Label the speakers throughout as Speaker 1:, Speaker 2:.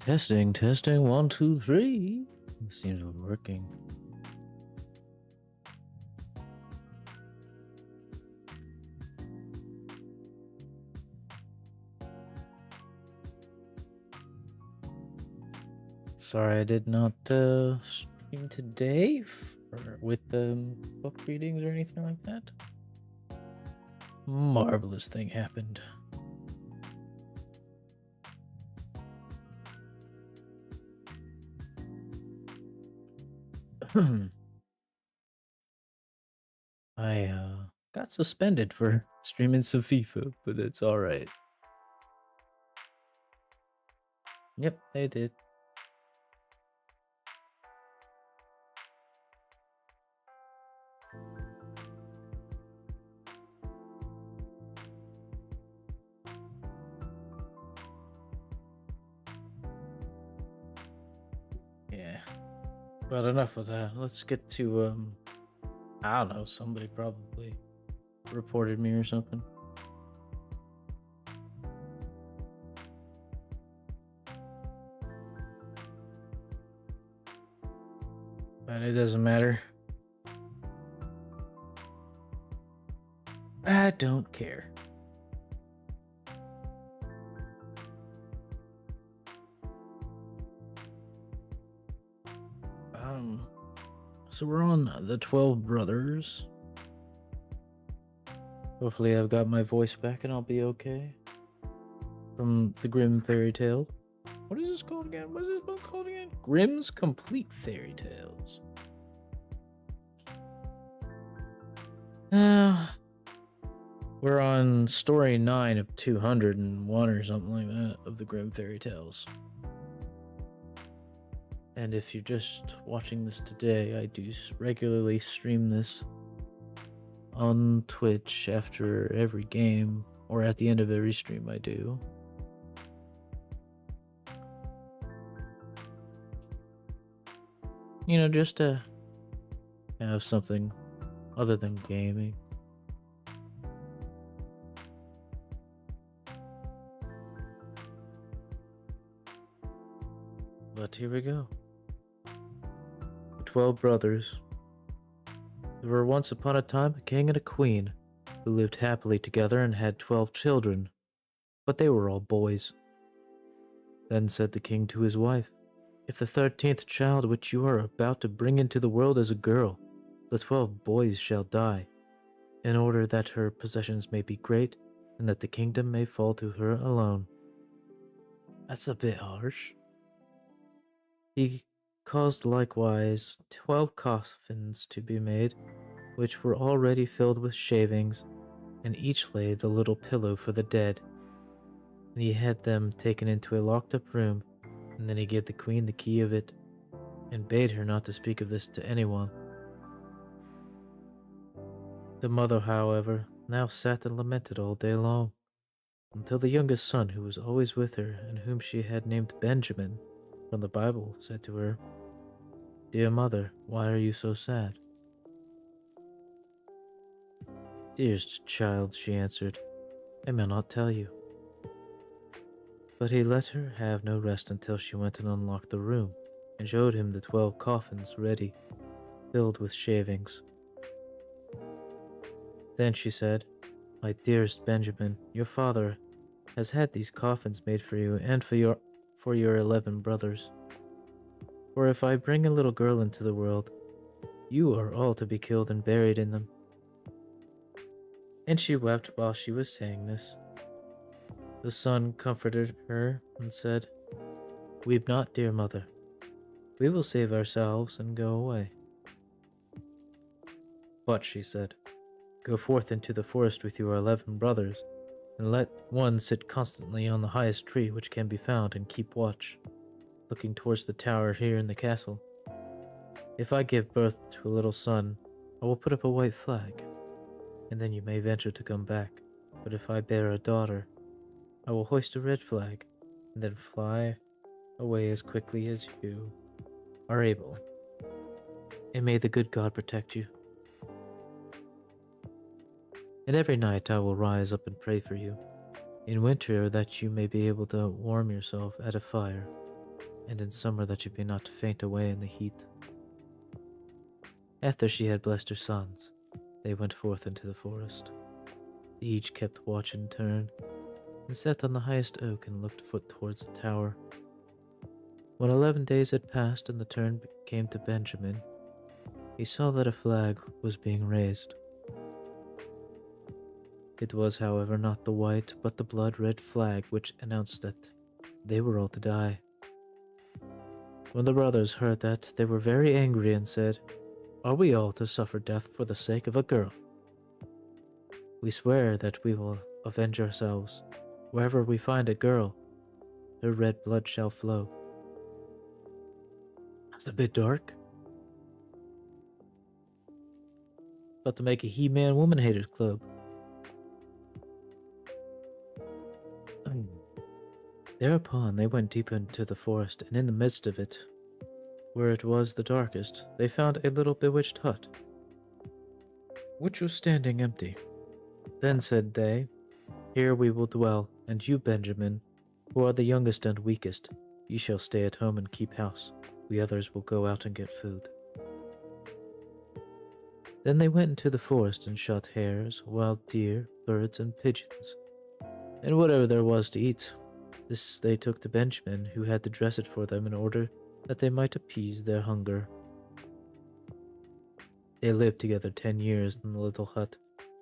Speaker 1: Testing, testing, one, two, three. It seems to be working. Sorry, I did not stream today with book readings or anything like that. Marvelous thing happened. I got suspended for streaming some FIFA, but it's alright. Yep, they did. Yeah. But enough of that. Let's get to I don't know, somebody probably reported me or something. But it doesn't matter. I don't care. So we're on the 12 Brothers. Hopefully I've got my voice back and I'll be okay. From the Grimm fairy tale. What is this called again? What is this book called again? Grimm's Complete Fairy Tales. We're on story 9 of 201 or something like that of the Grimm fairy tales. And if you're just watching this today, I do regularly stream this on Twitch after every game, or at the end of every stream I do. You know, just to have something other than gaming. But here we go. The 12 Brothers. There were once upon a time a king and a queen who lived happily together and had 12 children, but they were all boys. Then said the king to his wife, "If the 13th child which you are about to bring into the world is a girl, the 12 boys shall die, in order that her possessions may be great and that the kingdom may fall to her alone." That's a bit harsh. He caused likewise 12 coffins to be made, which were already filled with shavings, and each lay the little pillow for the dead. And he had them taken into a locked-up room, and then he gave the queen the key of it, and bade her not to speak of this to anyone. The mother, however, now sat and lamented all day long, until the youngest son, who was always with her, and whom she had named Benjamin from the Bible, said to her, "Dear mother, why are you so sad?" "Dearest child," she answered, "I may not tell you." But he let her have no rest until she went and unlocked the room, and showed him the 12 coffins ready, filled with shavings. Then she said, "My dearest Benjamin, your father has had these coffins made for you and for your 11 brothers. For if I bring a little girl into the world, you are all to be killed and buried in them." And she wept while she was saying this. The son comforted her and said, "Weep not, dear mother. We will save ourselves and go away." "But," she said, "go forth into the forest with your 11 brothers, and let one sit constantly on the highest tree which can be found and keep watch, looking towards the tower here in the castle. If I give birth to a little son, I will put up a white flag, and then you may venture to come back. But if I bear a daughter, I will hoist a red flag, and then fly away as quickly as you are able. And may the good God protect you. And every night I will rise up and pray for you, in winter that you may be able to warm yourself at a fire, and in summer that you may not faint away in the heat. After she had blessed her sons, they went forth into the forest. They each kept watch in turn, and sat on the highest oak and looked foot towards the tower. When 11 days had passed and the turn came to Benjamin, he saw that a flag was being raised. It was, however, not the white, but the blood-red flag which announced that they were all to die. When the brothers heard that, they were very angry and said, "Are we all to suffer death for the sake of a girl? We swear that we will avenge ourselves. Wherever we find a girl, her red blood shall flow." It's a bit dark. About to make a He-Man Woman Haters Club. Thereupon they went deep into the forest, and in the midst of it, where it was the darkest, they found a little bewitched hut, which was standing empty. Then said they, "Here we will dwell, and you, Benjamin, who are the youngest and weakest, you shall stay at home and keep house. We others will go out and get food." Then they went into the forest and shot hares, wild deer, birds, and pigeons, and whatever there was to eat. This they took to Benjamin, who had to dress it for them in order that they might appease their hunger. They lived together 10 years in the little hut,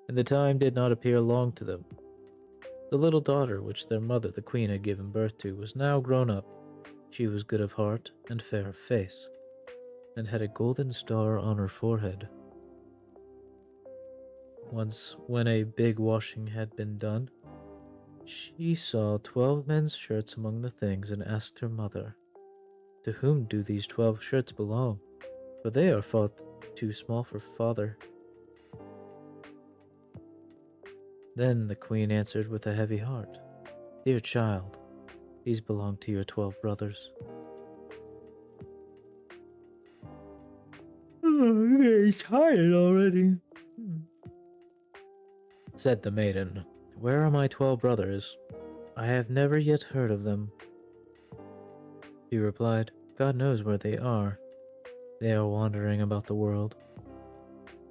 Speaker 1: and the time did not appear long to them. The little daughter which their mother the queen had given birth to was now grown up. She was good of heart and fair of face, and had a golden star on her forehead. Once, when a big washing had been done, she saw 12 men's shirts among the things and asked her mother, "To whom do these 12 shirts belong? For they are far too small for father." Then the queen answered with a heavy heart, "Dear child, these belong to your 12 brothers." "I'm very tired already," said the maiden. "Where are my 12 brothers? I have never yet heard of them." He replied, "God knows where they are. They are wandering about the world."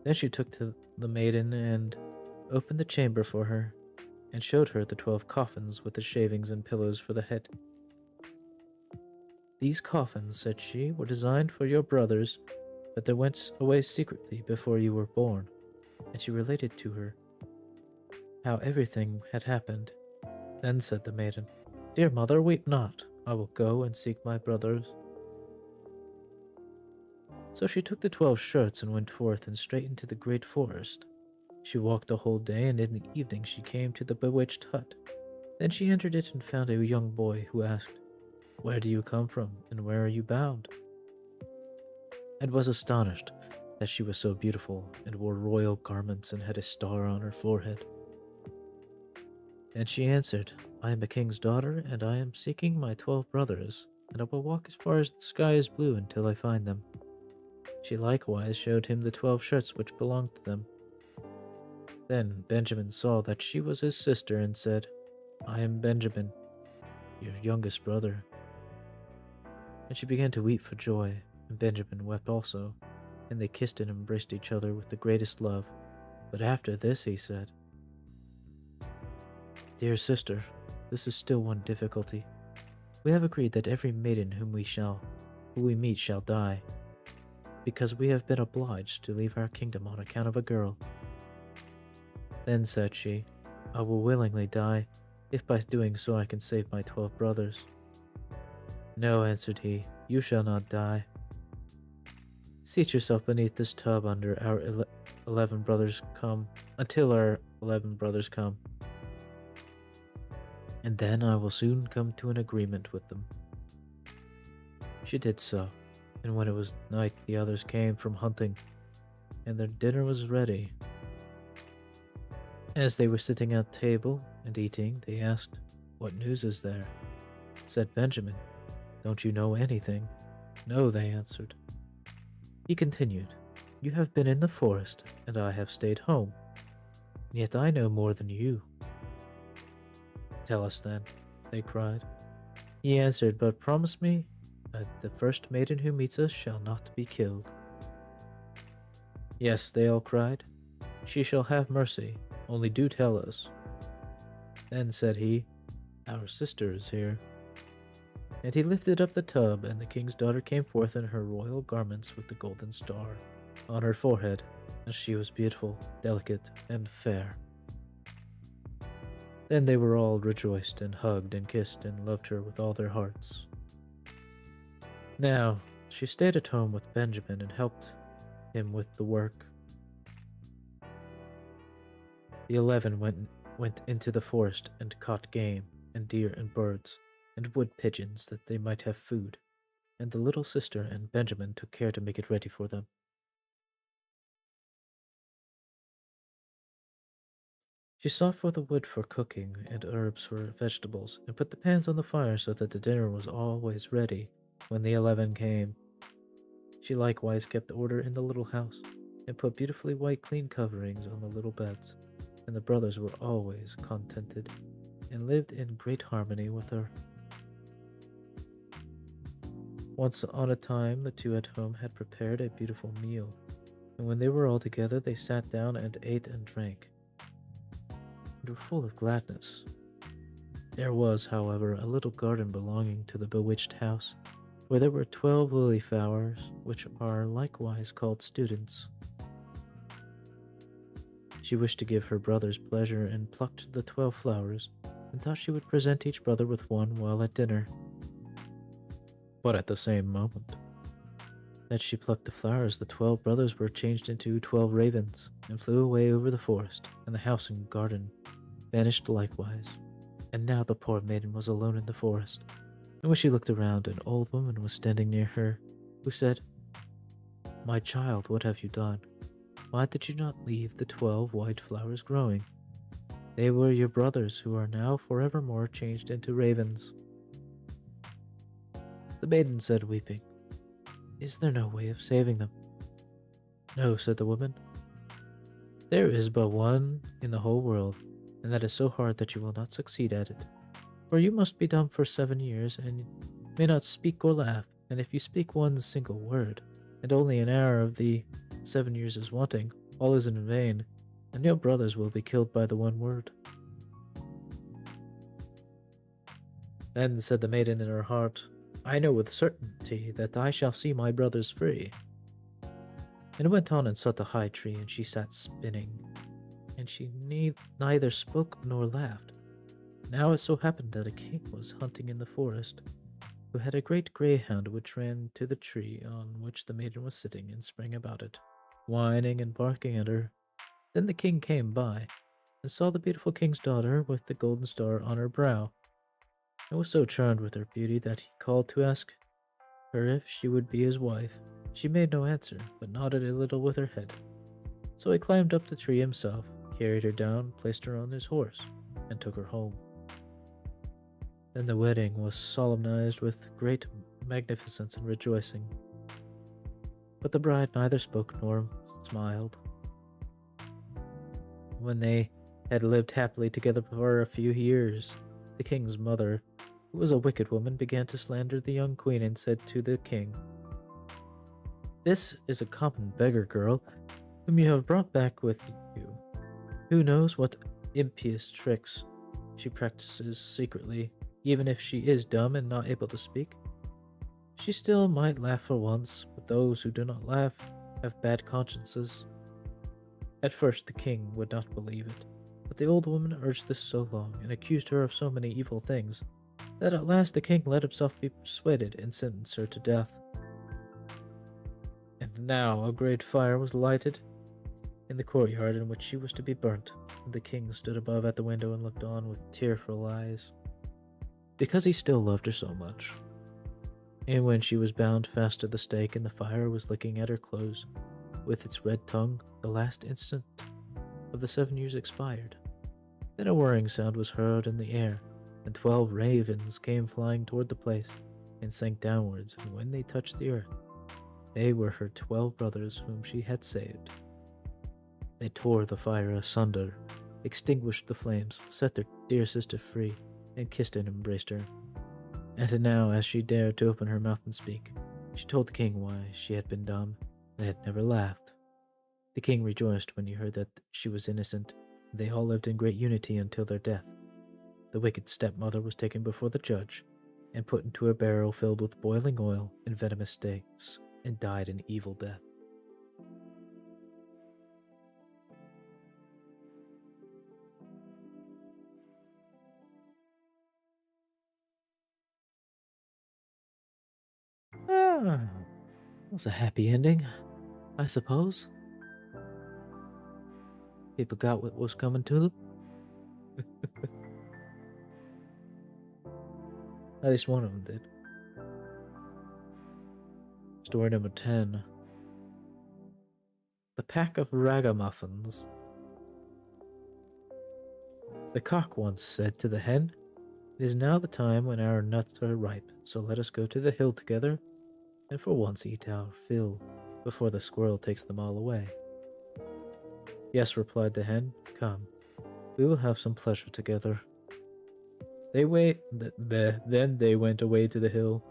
Speaker 1: Then she took to the maiden and opened the chamber for her, and showed her the 12 coffins with the shavings and pillows for the head. "These coffins," said she, "were designed for your brothers, but they went away secretly before you were born." And she related to her how everything had happened. Then said the maiden, "Dear mother, weep not. I will go and seek my brothers." So she took the 12 shirts and went forth and straight into the great forest. She walked the whole day, and in the evening she came to the bewitched hut. Then she entered it and found a young boy, who asked, "Where do you come from, and where are you bound?" And was astonished that she was so beautiful, and wore royal garments and had a star on her forehead. And she answered, "I am a king's daughter, and I am seeking my 12 brothers, and I will walk as far as the sky is blue until I find them." She likewise showed him the 12 shirts which belonged to them. Then Benjamin saw that she was his sister and said, "I am Benjamin, your youngest brother." And she began to weep for joy, and Benjamin wept also, and they kissed and embraced each other with the greatest love. But after this he said, "Dear sister, this is still one difficulty. We have agreed that every maiden whom we meet shall die, because we have been obliged to leave our kingdom on account of a girl." Then said she, "I will willingly die, if by doing so I can save my 12 brothers." "No," answered he, "you shall not die. Seat yourself beneath this tub until our 11 brothers come, and then I will soon come to an agreement with them." She did so, and when it was night the others came from hunting, and their dinner was ready. As they were sitting at table and eating, they asked, "What news is there?" Said Benjamin, "Don't you know anything?" "No," they answered. He continued, "You have been in the forest, and I have stayed home, and yet I know more than you." "Tell us then," they cried. He answered, "But promise me The first maiden who meets us shall not be killed. Yes, they all cried. She shall have mercy, only do tell us. Then said he, Our sister is here. And he lifted up the tub, and the king's daughter came forth in her royal garments with the golden star on her forehead, and she was beautiful, delicate, and fair. Then they were all rejoiced, and hugged, and kissed, and loved her with all their hearts. Now, she stayed at home with Benjamin and helped him with the work. The 11 went into the forest and caught game, and deer and birds, and wood pigeons that they might have food, and the little sister and Benjamin took care to make it ready for them. She sought for the wood for cooking and herbs for vegetables, and put the pans on the fire so that the dinner was always ready when the 11 came. She likewise kept order in the little house, and put beautifully white clean coverings on the little beds, and the brothers were always contented, and lived in great harmony with her. Once on a time the two at home had prepared a beautiful meal, and when they were all together they sat down and ate and drank, and were full of gladness. There was, however, a little garden belonging to the bewitched house, where there were 12 lily flowers, which are likewise called students. She wished to give her brothers pleasure, and plucked the 12 flowers, and thought she would present each brother with one while at dinner. But at the same moment that she plucked the flowers, the 12 brothers were changed into 12 ravens, and flew away over the forest, and the house and garden vanished likewise. And now the poor maiden was alone in the forest, and when she looked around, an old woman was standing near her, who said, My child, what have you done? Why did you not leave the 12 white flowers growing? They were your brothers, who are now forevermore changed into ravens. The maiden said, weeping, Is there no way of saving them? No, said the woman. There is but one in the whole world, and that is so hard that you will not succeed at it. For you must be dumb for 7 years, and may not speak or laugh, and if you speak one single word, and only an hour of the 7 years is wanting, all is in vain, and your brothers will be killed by the one word. Then said the maiden in her heart, I know with certainty that I shall see my brothers free. And went on and sought the high tree, and she sat spinning, and she neither spoke nor laughed. Now it so happened that a king was hunting in the forest, who had a great greyhound which ran to the tree on which the maiden was sitting, and sprang about it, whining and barking at her. Then the king came by, and saw the beautiful king's daughter with the golden star on her brow, and was so charmed with her beauty that he called to ask her if she would be his wife. She made no answer, but nodded a little with her head. So he climbed up the tree himself, carried her down, placed her on his horse, and took her home. Then the wedding was solemnized with great magnificence and rejoicing. But the bride neither spoke nor smiled. When they had lived happily together for a few years, the king's mother, who was a wicked woman, began to slander the young queen, and said to the king, This is a common beggar girl, whom you have brought back with you. Who knows what impious tricks she practices secretly? Even if she is dumb and not able to speak, she still might laugh for once, but those who do not laugh have bad consciences. At first the king would not believe it, but the old woman urged this so long, and accused her of so many evil things, that at last the king let himself be persuaded, and sentenced her to death. And now a great fire was lighted in the courtyard in which she was to be burnt, and the king stood above at the window and looked on with tearful eyes, because he still loved her so much. And when she was bound fast to the stake, and the fire was licking at her clothes with its red tongue, the last instant of the 7 years expired. Then a whirring sound was heard in the air, and 12 ravens came flying toward the place, and sank downwards, and when they touched the earth, they were her 12 brothers whom she had saved. They tore the fire asunder, extinguished the flames, set their dear sister free, and kissed and embraced her. And now, as she dared to open her mouth and speak, she told the king why she had been dumb and had never laughed. The king rejoiced when he heard that she was innocent. They all lived in great unity until their death. The wicked stepmother was taken before the judge and put into a barrel filled with boiling oil and venomous snakes and died an evil death. Ah, it was a happy ending, I suppose. People got what was coming to them. At least one of them did. Story number 10. The Pack of Ragamuffins. The cock once said to the hen, "It is now the time when our nuts are ripe, so let us go to the hill together and for once eat our fill before the squirrel takes them all away." "Yes," replied the hen, "come, we will have some pleasure together." Then they went away to the hill.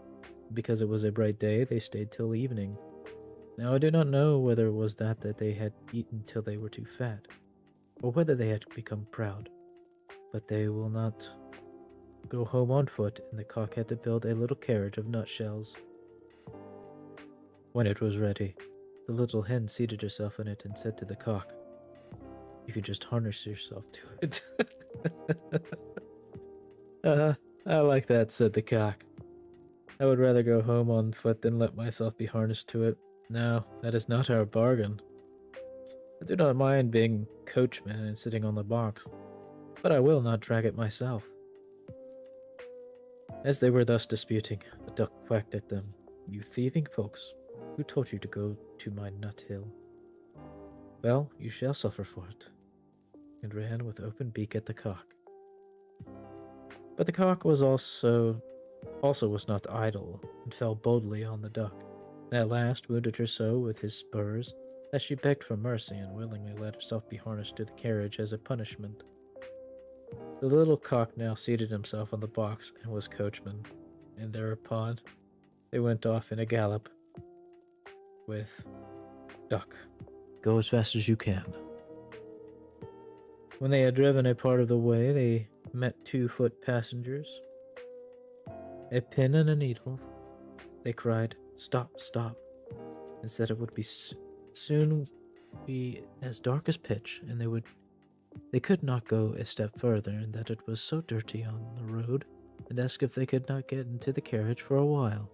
Speaker 1: Because it was a bright day, they stayed till evening. Now I do not know whether it was that they had eaten till they were too fat, or whether they had become proud, but they will not go home on foot, and the cock had to build a little carriage of nutshells. When it was ready, the little hen seated herself in it and said to the cock, "You can just harness yourself to it." I like that, said the cock. "I would rather go home on foot than let myself be harnessed to it. No, that is not our bargain. I do not mind being coachman and sitting on the box, but I will not drag it myself." As they were thus disputing, a duck quacked at them. "You thieving folks, who taught you to go to my nut hill? Well, you shall suffer for it," and ran with open beak at the cock. But the cock was also was not idle, and fell boldly on the duck, and at last wounded her so with his spurs that she begged for mercy and willingly let herself be harnessed to the carriage as a punishment. The little cock now seated himself on the box and was coachman, and thereupon they went off in a gallop with "Duck, go as fast as you can." When they had driven a part of the way, they met 2 foot passengers. "A pin and a needle." They cried, "Stop, stop," and said it would soon be as dark as pitch, and they could not go a step further, and that it was so dirty on the road, and asked if they could not get into the carriage for a while.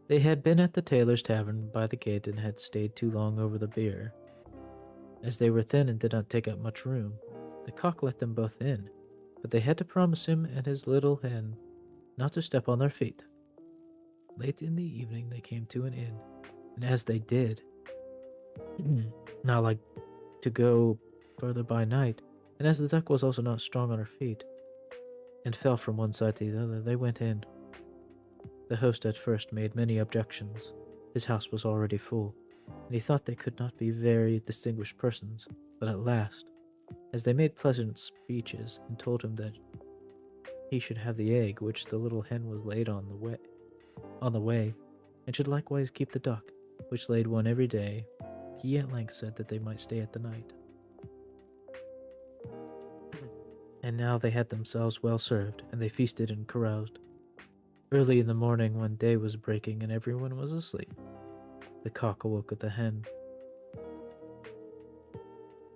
Speaker 1: They had been at the tailor's tavern by the gate and had stayed too long over the beer. As they were thin and did not take up much room, the cock let them both in, but they had to promise him and his little hen not to step on their feet. Late in the evening they came to an inn, and as they did not like to go further by night, and as the duck was also not strong on her feet, and fell from one side to the other, they went in. The host at first made many objections. His house was already full, and he thought they could not be very distinguished persons, but at last, as they made pleasant speeches and told him that he should have the egg which the little hen was laid on the way, and should likewise keep the duck, which laid one every day, he at length said that they might stay at the night. And now they had themselves well served, and they feasted and caroused. Early in the morning, when day was breaking and everyone was asleep, the cock awoke with the hen,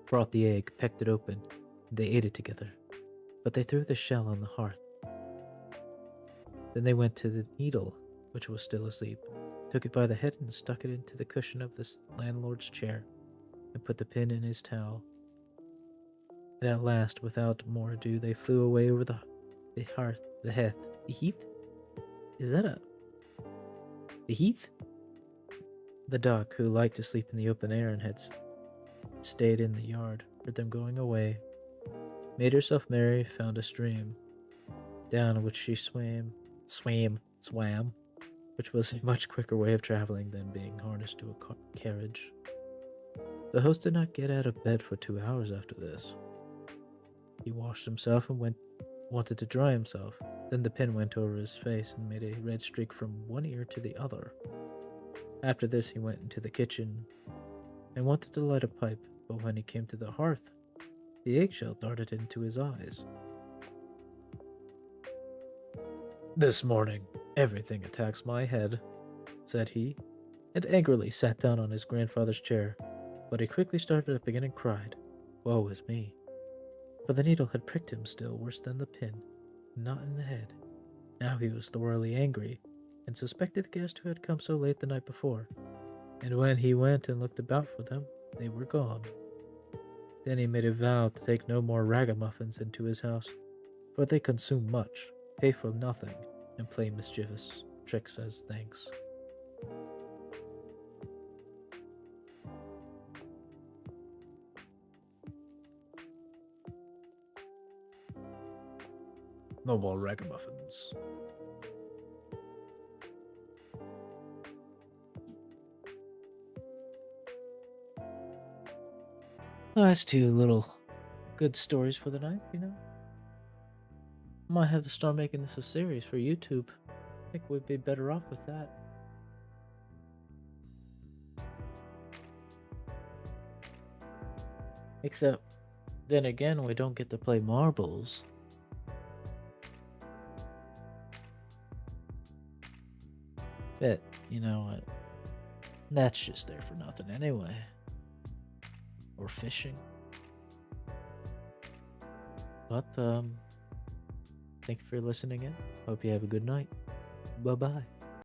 Speaker 1: brought the egg, pecked it open, and they ate it together, but they threw the shell on the hearth. Then they went to the needle, which was still asleep, took it by the head and stuck it into the cushion of the landlord's chair, and put the pin in his towel. And at last, without more ado, they flew away over the heath. Is that the heath? The duck, who liked to sleep in the open air and had stayed in the yard, heard them going away, made herself merry, found a stream, down which she swam, which was a much quicker way of traveling than being harnessed to a carriage. The host did not get out of bed for 2 hours after this. He washed himself and went wanted to dry himself. Then the pin went over his face and made a red streak from one ear to the other. After this, he went into the kitchen and wanted to light a pipe, but when he came to the hearth, the eggshell darted into his eyes. "This morning, everything attacks my head," said he, and angrily sat down on his grandfather's chair. But he quickly started up again and cried, "Woe is me!" For the needle had pricked him still worse than the pin, not in the head. Now he was thoroughly angry, and suspected the guest who had come so late the night before. And when he went and looked about for them, they were gone. Then he made a vow to take no more ragamuffins into his house, for they consume much, pay for nothing, and play mischievous tricks as thanks. No more ragamuffins. Well, that's two little good stories for the night, you know? Might have to start making this a series for YouTube. I think we'd be better off with that. Except, then again, we don't get to play marbles. But, you know what? That's just there for nothing anyway. Or fishing. But, thank you for listening in. Hope you have a good night. Bye bye.